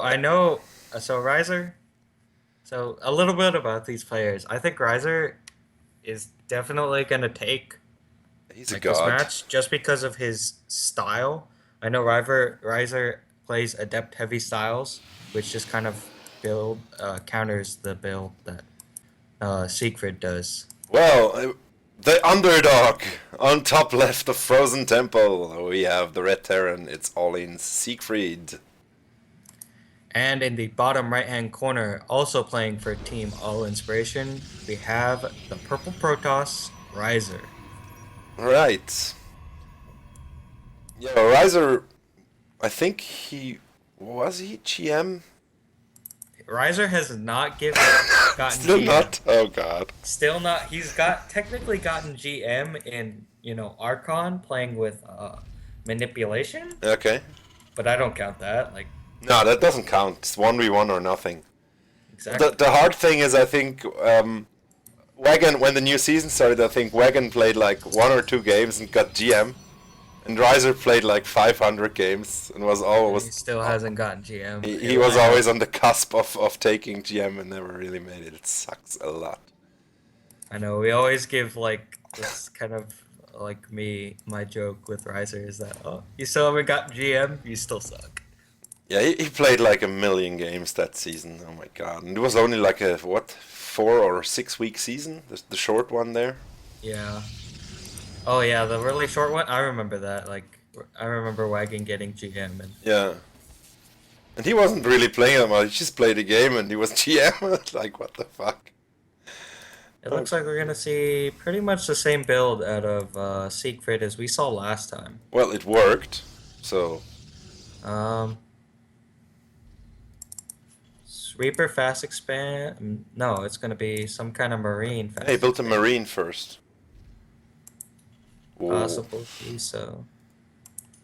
I know. So Rhizer. So a little bit about these players. I think Rhizer is definitely gonna take He's a like this god. match just because of his style. I know Rhizer plays adept heavy styles, which just kind of build counters the build that Siegfried does. Well, the underdog on top left of Frozen Temple. We have the Red Terran. It's all in Siegfried. And in the bottom right hand corner, also playing for Team All Inspiration, we have the Purple Protoss Rhizer. Right. Yeah, Rhizer. I think he GM. Rhizer has not gotten Still GM. not. Oh god. Still not. He's got technically gotten GM in Archon playing with manipulation, Okay. but I don't count that. Like No, that doesn't count. It's 1v1 or nothing. exactly. The hard thing is, I think, Wagon, when the new season started, I think Wagon played like 1 or 2 games and got GM. And Rhizer played like 500 games and was And he always. still hasn't gotten GM. He was always on the cusp of taking GM and never really made it. It sucks a lot. I know. We always give like this kind of like my joke with Rhizer is that you still haven't gotten GM, you still suck. Yeah, he played like 1 million games that season. Oh my god. And it was only like a, what, 4 or 6 week season? The short one there? Yeah. Oh yeah, the really short one. I remember that. Like I remember Wagon getting GM, and Yeah. And he wasn't really playing that much. He just played a game and he was GM. Like, what the fuck? it Oh. looks like we're gonna see pretty much the same build out of Siegfried as we saw last time. Well, it worked. So, Um, Reaper fast expand. No, it's gonna be some kind of Marine hey, fast built a expand. Marine first. Whoa. Possibly so.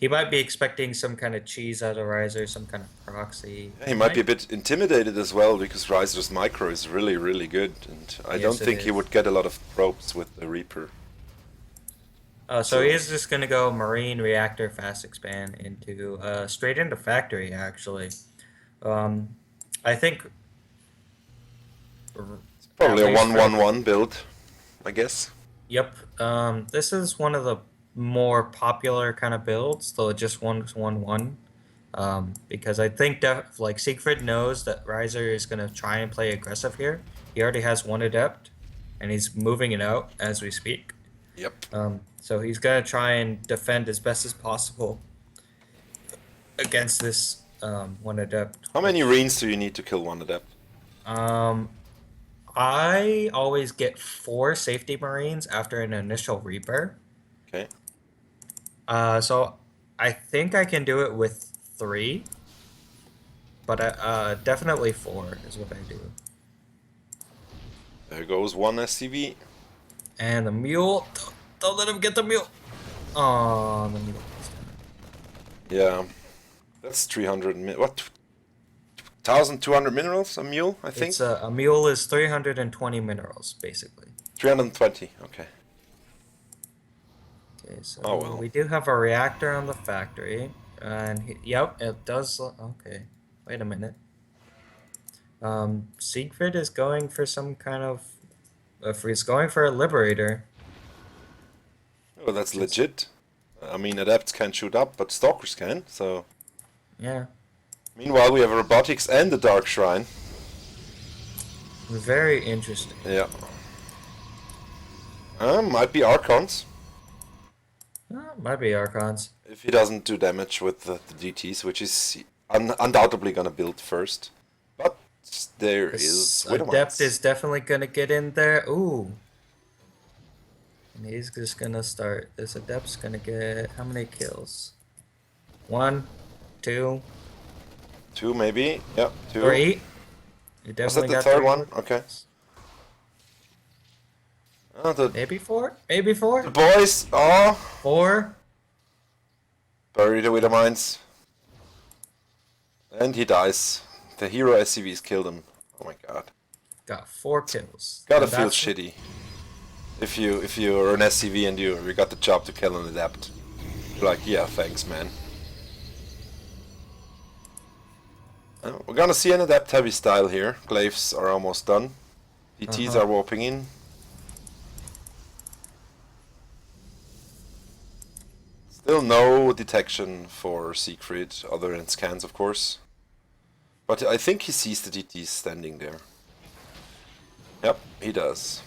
He might be expecting some kind of cheese out of Riser, some kind of proxy. He He might be might. a bit intimidated as well because Rhizer's micro is really, really good. And I don't Yes, it think he is. would get a lot of probes with the Reaper. So he So, is just gonna go Marine Reactor fast expand into straight into Factory actually. Um, I think it's at probably a least for 1-1-1 build, I guess. yep. This is one of the more popular kind of builds, though it just 1-1-1. Because I think like Siegfried knows that Rhizer is gonna try and play aggressive here. He already has one adept, and he's moving it out as we speak. Yep. So he's gonna try and defend as best as possible against this one adept, How many which Reens do you need to kill one adept? um I always get 4 safety marines after an initial reaper. Okay. So I think I can do it with 3, but definitely 4 is what I do. There goes one SCV. And the mule, don't let him get the mule. Oh, the mule. Yeah. That's 300. What? 1,200 minerals a mule, I think? It's a mule is 320 minerals basically. 320. Okay. Okay, so Oh well. we do have a reactor on the factory, and yep, it does. Okay, wait a minute. Siegfried is going for some kind of. If he's going for a liberator, Oh, that's which is legit. I mean, adepts can shoot up, but stalkers can. So, yeah, meanwhile, we have robotics and the Dark Shrine. very interesting. Yeah. Might be Archons Might be Archons. if he doesn't do damage with the DTs, which is undoubtedly gonna build first. But there This is adept Widowmines. is definitely gonna get in there. Ooh, and he's just gonna start. This adept's gonna get how many kills? 1, 2, 2 maybe. Yeah, 2. 3. He Was that definitely the got third 3 one? more Okay. kills. The Maybe 4. Maybe the 4. boys. Oh, 4. bury the Widowmines. And he dies. The hero SCVs killed him. Oh my god. Got 4 kills. Gotta And feel that's shitty if you're an SCV and you got the job to kill an adept. You're like, yeah, thanks, man. We're gonna see an adept heavy style here. Glaives are almost done. DTs are warping in. Still no detection for Siegfried, other than scans, of course. But I think he sees the DTs standing there. Yep, he does.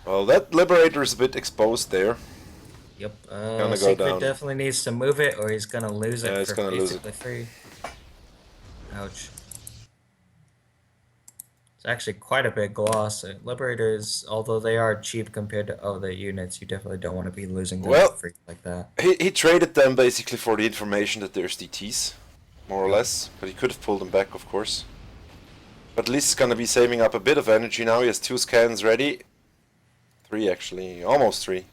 Well, that Liberator is a bit exposed there. Yep. Gonna go Siegfried down. definitely needs to move it, or he's gonna lose Yeah, it he's for gonna lose it. basically free. Ouch. It's actually quite a big loss. Liberators, although they are cheap compared to other units, you definitely don't want to be losing them Well, for free like that. He traded them basically for the information that there's DTs, more or Yep. less. But he could have pulled them back, of course. But at least he's gonna be saving up a bit of energy now. He has 2 scans ready. 3 actually, almost 3.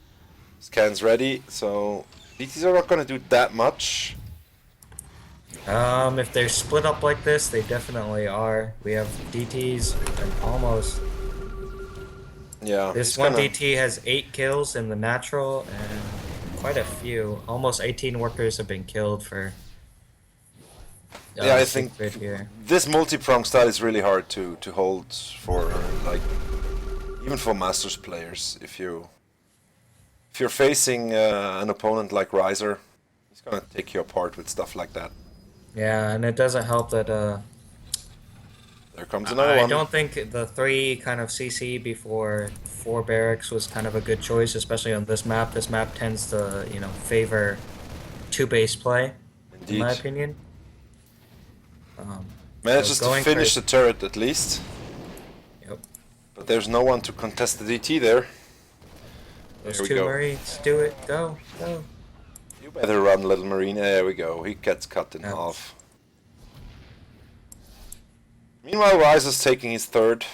Scans ready, so DTs are not gonna do that much. If they're split up like this, they definitely are. We have DTs and almost. Yeah, This he's one gonna... DT has 8 kills in the natural and quite a few. Almost 18 workers have been killed for. Yeah, I think Siegfried here. this multi-prong style is really hard to hold for, like, even for Masters players. If you're facing an opponent like Rhizer, he's gonna take you apart with stuff like that. Yeah, and it doesn't help that There comes another I one. don't think the 3 kind of CC before 4 barracks was kind of a good choice, especially on this map. This map tends to, favor 2 base play, in my Indeed. opinion. Manages to going finish for- the turret at least. Yep. But there's no one to contest the DT there. Those There we 2 go. Marines, do it, go, go. You better run, little Marine. There we go. He gets cut in Ouch. half. Meanwhile, Rise is taking his 3rd.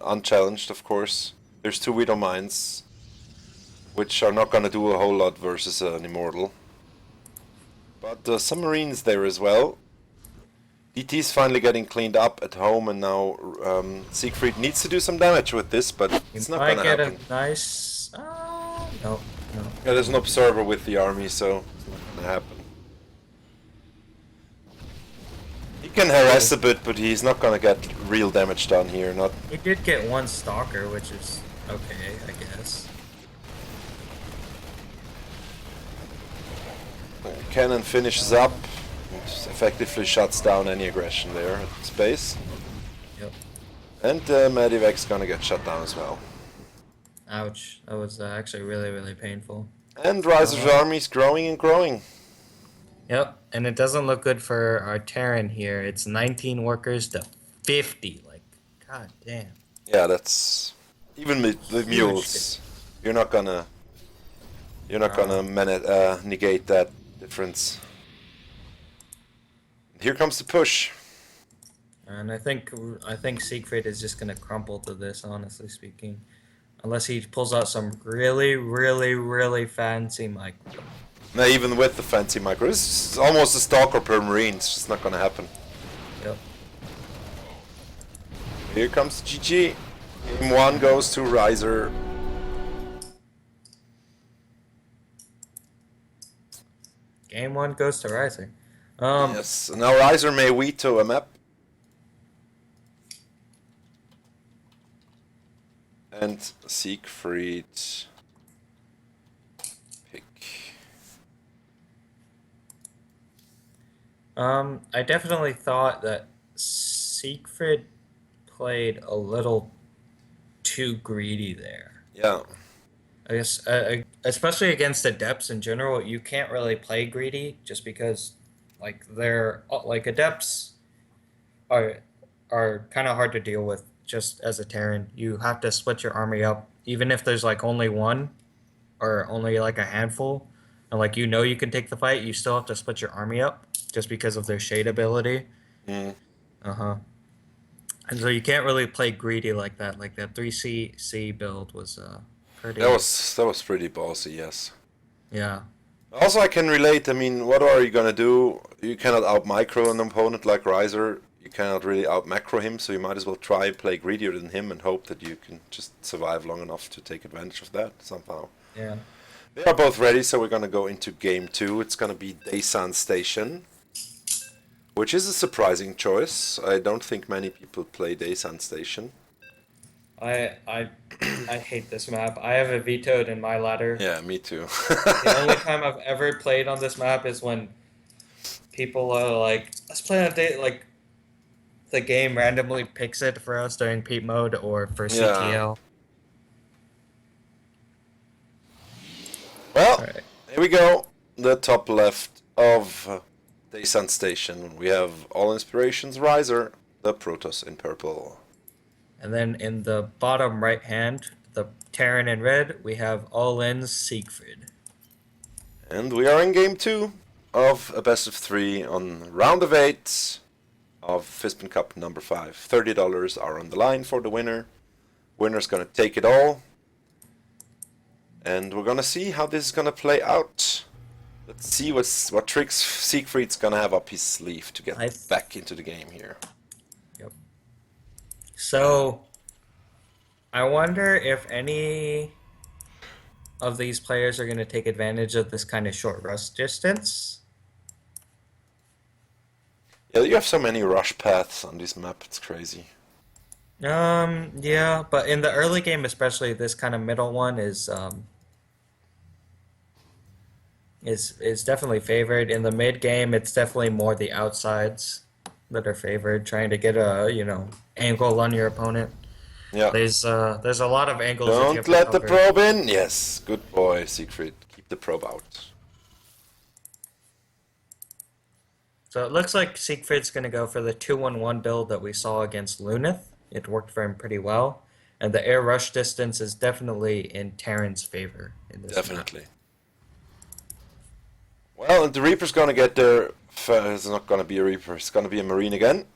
Unchallenged, of course. There's 2 Widow Mines, which are not gonna do a whole lot versus an Immortal. But some Marines there as well. DT's finally getting cleaned up at home, and now Siegfried needs to do some damage with this, but it's not Might gonna get happen. a nice. No. Yeah, there's an observer with the army, so it's not gonna happen. He can harass a bit, but he's not gonna get real damage done here. Not. He did get 1 stalker, which is okay, I guess. Cannon finishes up, and effectively shuts down any aggression there at space. Yep. And Medivac's gonna get shut down as well. Ouch. That was actually really, really painful. And Rhizer's army's growing and growing. Yep, and it doesn't look good for our Terran here. It's 19 workers to 50. Like, god damn. Yeah, that's even with mules. You're not gonna negate that difference. Here comes the push. And I think Siegfried is just gonna crumple to this, honestly speaking, unless he pulls out some really, really, really fancy micro. Now, even with the fancy micro, it's almost a stalker per marine. It's just not gonna happen. Yep. Here comes GG. Game 1 goes to Rhizer. Game 1 goes to Rhizer. Yes. Now Rhizer may veto a map. And Siegfried pick. I definitely thought that Siegfried played a little too greedy there. Yeah. I guess, especially against adepts in general, you can't really play greedy just because, like, adepts are kind of hard to deal with just as a Terran. You have to split your army up, even if there's like only one or only like a handful, and like you can take the fight. You still have to split your army up just because of their shade ability. Mm. And so you can't really play greedy like that. Like that 3C build was pretty. That was pretty ballsy, yes. Yeah. Also, I can relate. I mean, what are you gonna do? You cannot out micro an opponent like Rhizer. You cannot really out macro him, so you might as well try play greedier than him and hope that you can just survive long enough to take advantage of that somehow. Yeah. They are both ready, so we're gonna go into game 2. It's gonna be Daysan Station. Which is a surprising choice. I don't think many people play Daysand Station. I hate this map. I have it vetoed in my ladder. Yeah, me too. The only time I've ever played on this map is when people are like, let's play on day like the game randomly picks it for us during peep mode or for Yeah. CTL. Well, All right. here we go. The top left of Daysand Station. We have all inspirations Rhizer, the Protoss in purple. And then in the bottom right hand, the Terran in red, we have all ins Siegfried. And we are in game 2 of a best of 3 on round of 8 of FizBenCup number 5. $30 are on the line for the winner. Winner's gonna take it all. And we're gonna see how this is gonna play out. Let's see what tricks Siegfried's gonna have up his sleeve to get back into the game here. Yep. So, I wonder if any of these players are going to take advantage of this kind of short rush distance. Yeah, you have so many rush paths on this map, it's crazy. Yeah, but in the early game, especially, this kind of middle one is definitely favored. In the mid game, it's definitely more the outsides that are favored, trying to get a angle on your opponent. Yeah. There's a lot of angles. That you have Don't let to the probe in. Yes, good boy, Siegfried. Keep the probe out. So it looks like Siegfried's going to go for the 2-1-1 build that we saw against Lunith. It worked for him pretty well. And the air rush distance is definitely in Terran's favor in this Definitely. map. Well, and the Reaper's going to get there. It's not going to be a Reaper. It's going to be a Marine again.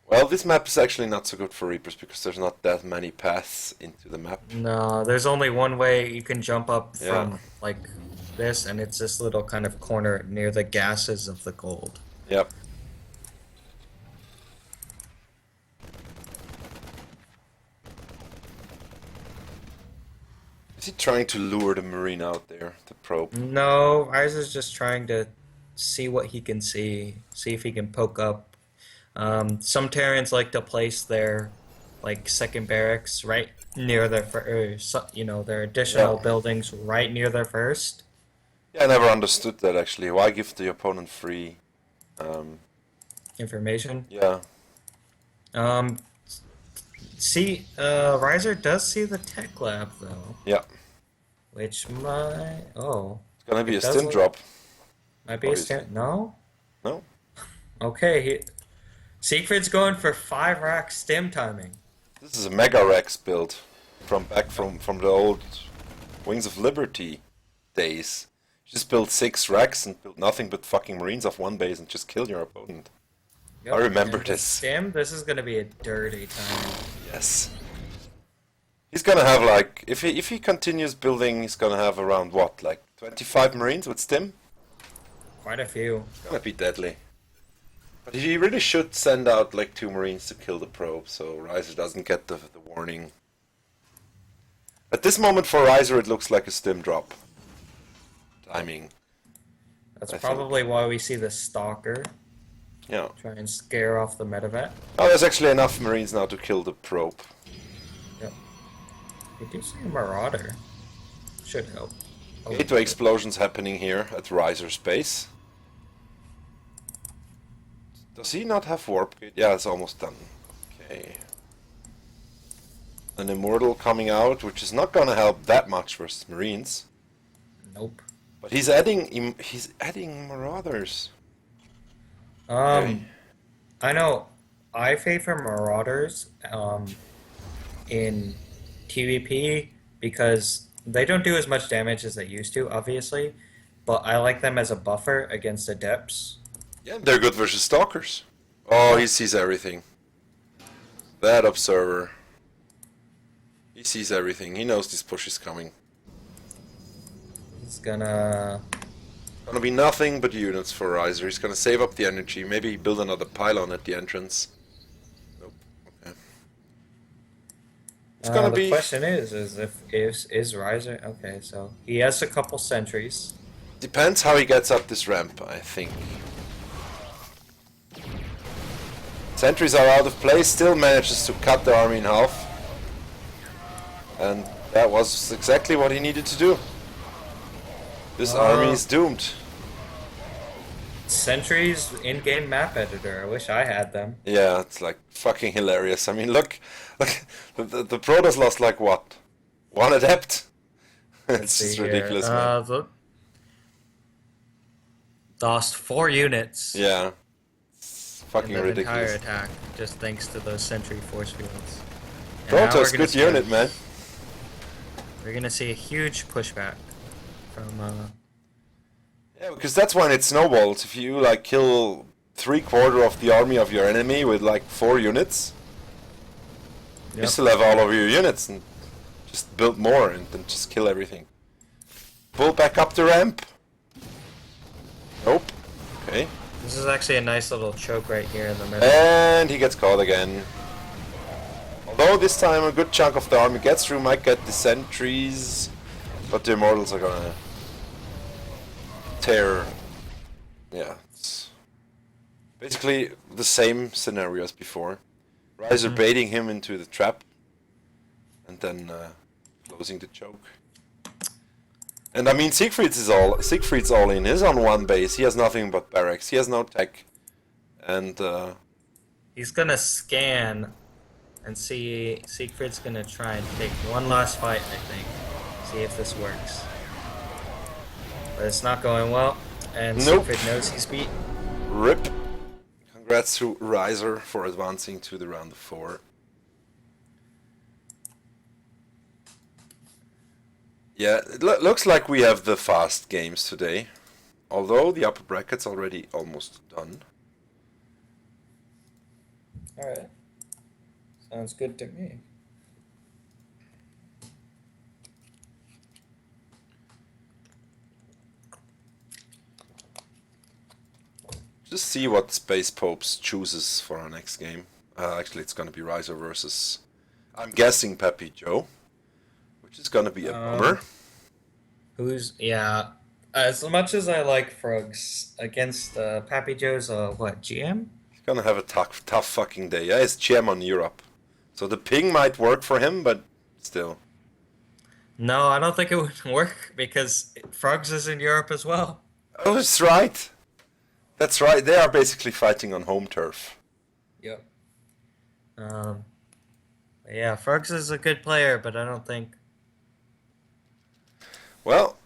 Well, this map is actually not so good for Reapers because there's not that many paths into the map. No, there's only one way you can jump up from like this, and it's this little kind of corner near the gases of the gold. Yep. Is he trying to lure the Marine out there, the probe? No, Rhizer's just trying to see what he can see if he can poke up. Some Terrans like to place their like second barracks right near their their additional buildings right near their first. Yeah, I never understood that actually. Why give the opponent free information? Yeah. Rhizer does see the tech lab though. Yeah. Which might it's gonna be a stim drop. Might be obviously. A stim. No. No. Okay. Siegfried's going for 5 rack stim timing. This is a Mega Rex build from the old Wings of Liberty days. You just build 6 racks and build nothing but fucking Marines off one base and just kill your opponent. Yep. I remember this. Stim, this is gonna be a dirty time. Yes. He's gonna have like if he continues building, he's gonna have around what, like 25 Marines with stim? Quite a few. It's gonna be deadly. But he really should send out like 2 Marines to kill the probe, so Rhizer doesn't get the warning. At this moment for Rhizer it looks like a stim drop. Timing. That's probably why we see the Stalker. Yeah. Try and scare off the medevac. Oh, there's actually enough Marines now to kill the probe. Yep. We do see a Marauder. Should help. Gateway explosions happening here at Rhizer's base. Does he not have warp gate? Yeah, it's almost done. Okay. An Immortal coming out, which is not gonna help that much versus Marines. Nope. But he's adding Marauders. Okay. I know. I favor Marauders in TVP because they don't do as much damage as they used to, obviously. But I like them as a buffer against Adepts. Yeah, they're good versus Stalkers. Oh, he sees everything. That Observer. He sees everything. He knows this push is coming. He's gonna be nothing but units for Rhizer. He's gonna save up the energy. Maybe build another pylon at the entrance. Nope. Okay. It's gonna be. The question is if Rhizer okay? So he has a couple sentries. Depends how he gets up this ramp, I think. Sentries are out of place, still manages to cut the army in half. And that was exactly what he needed to do. This army is doomed. Sentries in-game map editor. I wish I had them. Yeah, it's like fucking hilarious. I mean, look, the Protoss lost like what? One adept? It's just ridiculous, man. Lost 4 units. Yeah. It's fucking in the ridiculous. entire attack, just thanks to those sentry force fields. Protoss, good unit, man. We're gonna see a huge pushback from. Yeah, because that's when it snowballs. If you like kill 3/4 of the army of your enemy with like 4 units, you still have all of your units and just build more and then just kill everything. Pull back up the ramp. Nope. Okay. This is actually a nice little choke right here in the middle. And he gets caught again. Although this time a good chunk of the army gets through, might get the sentries, but the immortals are gonna tear. Yeah, it's basically the same scenario as before. Rhizer baiting him into the trap, and then closing the choke. And I mean, Siegfried's all in. He's on one base. He has nothing but barracks. He has no tech, and he's gonna scan and see. Siegfried's gonna try and take one last fight, I think. See if this works. But it's not going well, and nope. Siegfried knows he's beat. RIP. Congrats to Rhizer for advancing to the round of 4. Yeah, it looks like we have the fast games today. Although the upper bracket's already almost done. Alright. Sounds good to me. Just see what Space Popes chooses for our next game. Actually, it's gonna be Rhizer versus, I'm guessing, Peppy Joe. Which is gonna be a bummer. Yeah. As much as I like Frogs against Pappy Joe's what, GM? He's gonna have a tough fucking day. Yeah, it's GM on Europe. So the ping might work for him, but still. No, I don't think it would work because Frogs is in Europe as well. Oh, that's right. That's right. They are basically fighting on home turf. Yep. Yeah, Frogs is a good player, but I don't think. Well.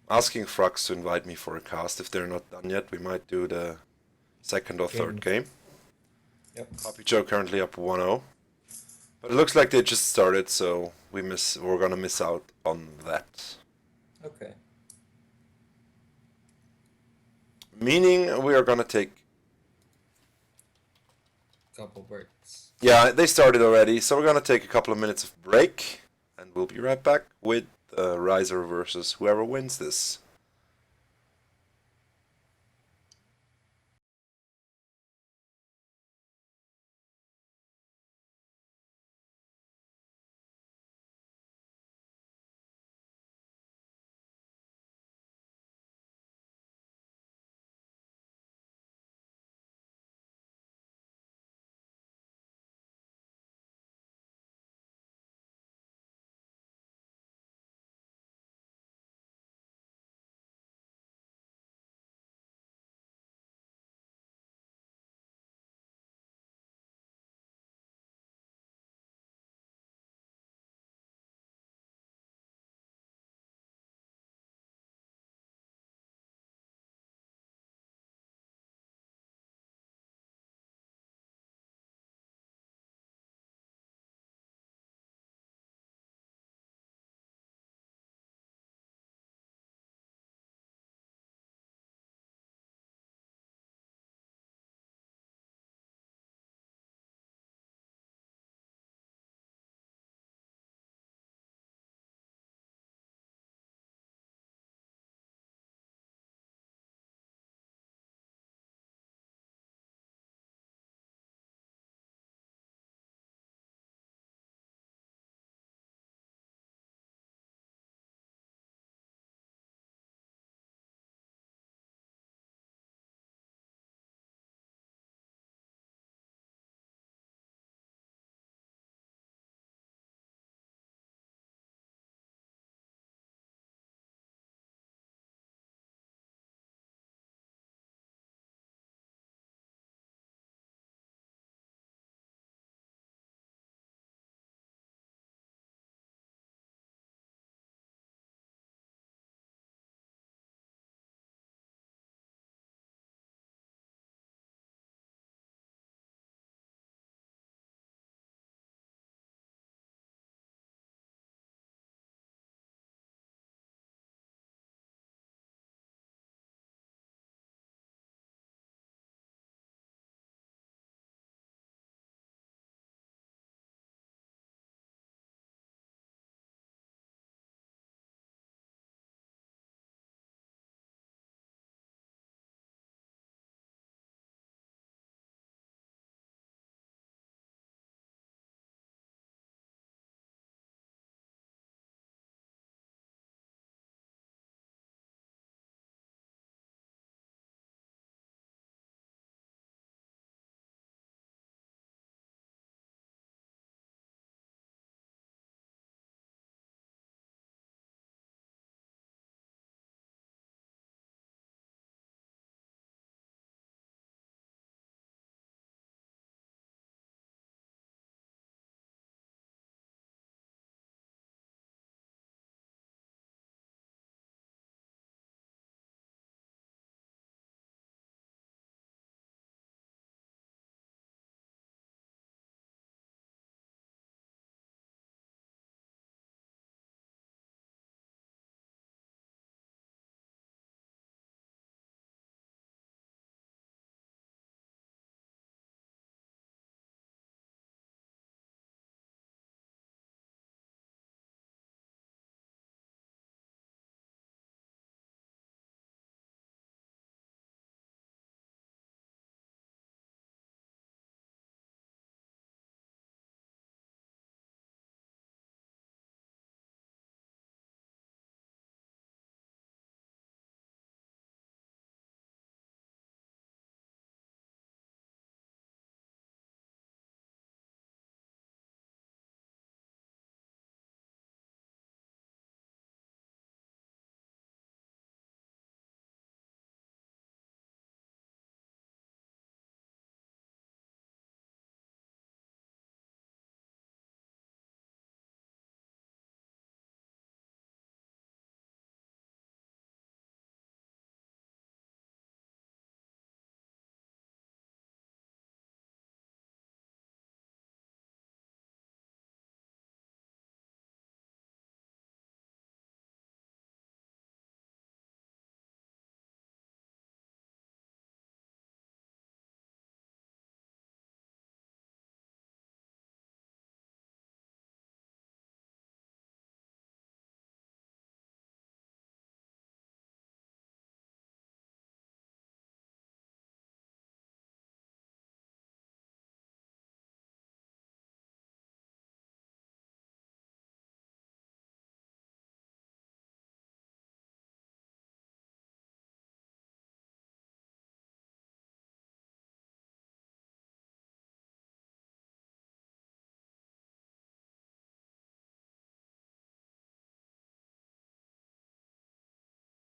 Asking Frux to invite me for a cast. If they're not done yet, we might do the second or third game. Yep. Papi Joe currently up 1-0. But it looks like they just started, so we're gonna miss out on that. Okay. Meaning we are gonna take Couple breaks. Yeah, they started already, so we're gonna take a couple of minutes of break, and we'll be right back with Rhizer versus whoever wins this.